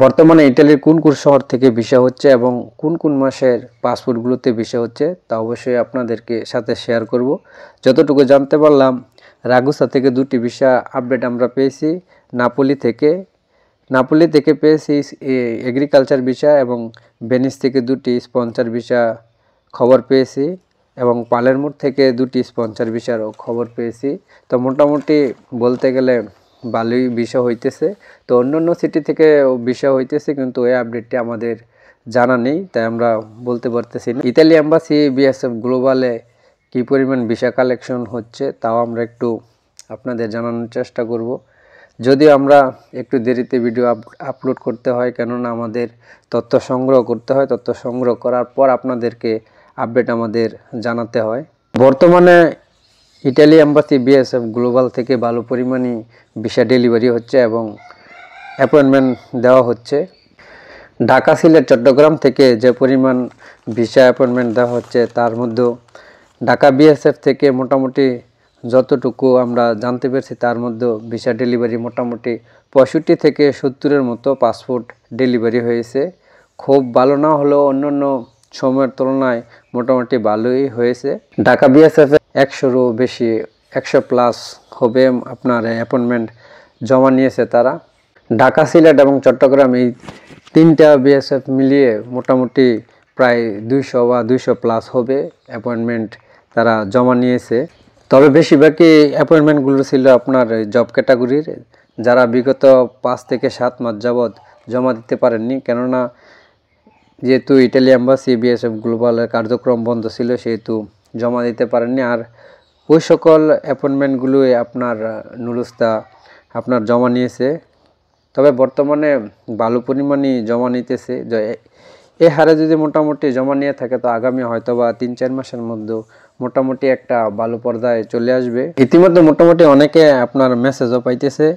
বর্তমানে ইতালির কোন কোন শহর থেকে ভিসা হচ্ছে এবং কোন কোন মাসের পাসপোর্টগুলোতে ভিসা হচ্ছে তা অবশ্যই আপনাদেরকে সাথে শেয়ার করব। যতটুকু জানতে পারলাম, রাগুসা থেকে দুটি ভিসা আপডেট আমরা পেয়েছি। নাপোলি থেকে পেয়েছি এগ্রিকালচার ভিসা এবং ভেনিস থেকে দুটি স্পন্সর ভিসা খবর পেয়েছি এবং পালেরমোর থেকে দুটি স্পন্সর ভিসারও খবর পেয়েছি। তো মোটামুটি বলতে গেলে ভালোই ভিসা হইতেছে। তো অন্যান্য সিটি থেকে ভিসা হইতেছে, কিন্তু এই আপডেটটি আমাদের জানা নেই, তাই আমরা বলতে পারতেছি না। ইতালি এম্বাসি বিএসএফ গ্লোবালে কী পরিমাণ ভিসা কালেকশন হচ্ছে তাও আমরা একটু আপনাদের জানানোর চেষ্টা করব। যদিও আমরা একটু দেরিতে ভিডিও আপলোড করতে হয়, কেননা আমাদের তথ্য সংগ্রহ করতে হয়। তথ্য সংগ্রহ করার পর আপনাদেরকে আপডেট আমাদের জানাতে হয়। বর্তমানে ইটালি এম্বাসি বিএসএফ গ্লোবাল থেকে ভালো পরিমাণে ভিসা ডেলিভারি হচ্ছে এবং অ্যাপয়েন্টমেন্ট দেওয়া হচ্ছে। ঢাকা, সিলেট, চট্টগ্রাম থেকে যে পরিমাণ ভিসা অ্যাপয়েন্টমেন্ট দেওয়া হচ্ছে তার মধ্যে ঢাকা বিএসএফ থেকে মোটামুটি যতটুকু আমরা জানতে পেরেছি তার মধ্যে ভিসা ডেলিভারি মোটামুটি 65 থেকে 70-এর মতো পাসপোর্ট ডেলিভারি হয়েছে। খুব ভালো না হলেও অন্যান্য সময়ের তুলনায় মোটামুটি ভালোই হয়েছে। ঢাকা বিএসএফ 100-রও বেশি, 100+ হবে আপনার অ্যাপয়েন্টমেন্ট জমা নিয়েছে তারা। ঢাকা, সিলেট এবং চট্টগ্রাম এই তিনটা বিএসএফ মিলিয়ে মোটামুটি প্রায় 200 বা 200+ হবে অ্যাপয়েন্টমেন্ট তারা জমা নিয়েছে। তবে বেশিরভাগই অ্যাপয়েন্টমেন্টগুলো ছিল আপনার জব ক্যাটাগরির, যারা বিগত 5 থেকে 7 মাস যাবৎ জমা দিতে পারেননি, কেননা যেহেতু ইটালি এম্বাসি বিএসএফ গ্লোবালের কার্যক্রম বন্ধ ছিল সেহেতু জমা দিতে পারেননি। আর ওই সকল অ্যাপয়েন্টমেন্টগুলোই আপনার নুরুস্তা আপনার জমা নিয়েছে। তবে বর্তমানে ভালো পরিমাণই জমা নিতেছে। এ হারে যদি মোটামুটি জমা নিয়ে থাকে তো আগামী হয়তো বা 3-4 মাসের মধ্যে মোটামুটি একটা ভালো পর্দায় চলে আসবে। ইতিমধ্যে মোটামুটি অনেকে আপনার মেসেজও পাইতেছে,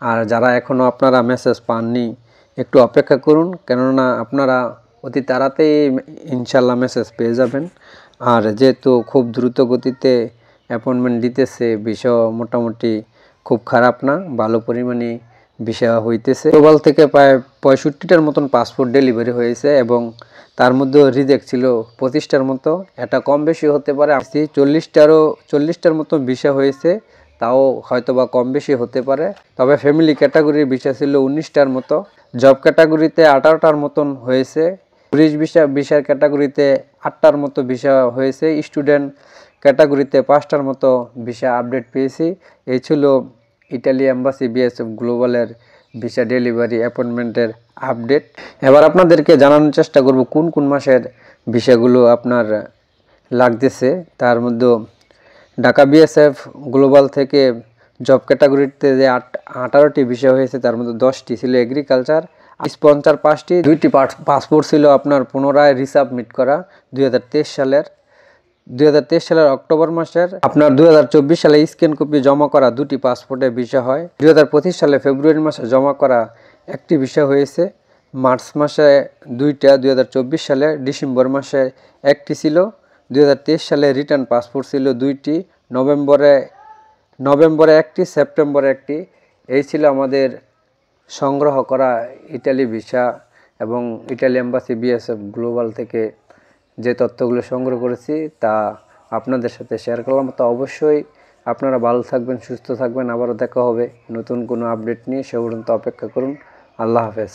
আর যারা এখনও আপনারা মেসেজ পাননি একটু অপেক্ষা করুন, কেননা আপনারা অতি তাড়াতাড়ি ইনশাল্লাহ মেসেজ পেয়ে যাবেন। আর যেহেতু খুব দ্রুত গতিতে অ্যাপয়েন্টমেন্ট দিতেছে, বিষয় মোটামুটি খুব খারাপ না, ভালো পরিমাণে ভিসা হইতেছে। গ্লোবাল থেকে প্রায় 65টার মতন পাসপোর্ট ডেলিভারি হয়েছে এবং তার মধ্যে রিজেক্ট ছিল 25টার মতো। এটা কম বেশি হতে পারে, 40টার মতো ভিসা হয়েছে, তাও হয়তো বা কম বেশি হতে পারে। তবে ফ্যামিলি ক্যাটাগরির ভিসা ছিল 19টার মতো, জব ক্যাটাগরিতে 18টার মতন হয়েছে, টুরিস্ট ভিসার ক্যাটাগরিতে 8টার মতো ভিসা হয়েছে, স্টুডেন্ট ক্যাটাগরিতে 5টার মতো ভিসা আপডেট পেয়েছি। এই ছিল ইটালি এম্বাসি বিএসএফ গ্লোবালের ভিসা ডেলিভারি অ্যাপয়েন্টমেন্টের আপডেট। এবার আপনাদেরকে জানানোর চেষ্টা করব কোন কোন মাসের ভিসাগুলো আপনার লাগতেছে। তার মধ্যে ঢাকা বিএসএফ গ্লোবাল থেকে জব ক্যাটাগরিতে যে 18টি ভিসা হয়েছে তার মধ্যে 10টি ছিল এগ্রিকালচার, স্পন্সর 5টি, 2টি পাসপোর্ট ছিল আপনার পুনরায় রিসাবমিট করা 2023 সালের অক্টোবর মাসের। আপনার 2024 সালে স্ক্যান কপি জমা করা 2টি পাসপোর্টে ভিসা হয়। 2025 সালে ফেব্রুয়ারি মাসে জমা করা 1টি ভিসা হয়েছে। মার্চ মাসে 2টা, 2024 সালে ডিসেম্বর মাসে 1টি ছিল। 2023 সালে রিটার্ন পাসপোর্ট ছিল 2টি, নভেম্বরে 1টি, সেপ্টেম্বরে 1টি। এই ছিল আমাদের সংগ্রহ করা ইটালি ভিসা এবং ইটালি এম্বাসি বিএসএফ গ্লোবাল থেকে যে তথ্যগুলো সংগ্রহ করেছি তা আপনাদের সাথে শেয়ার করলাম। তো অবশ্যই আপনারা ভালো থাকবেন, সুস্থ থাকবেন। আবারও দেখা হবে নতুন কোনো আপডেট নিয়ে। সে পর্যন্ত অপেক্ষা করুন। আল্লাহ হাফেজ।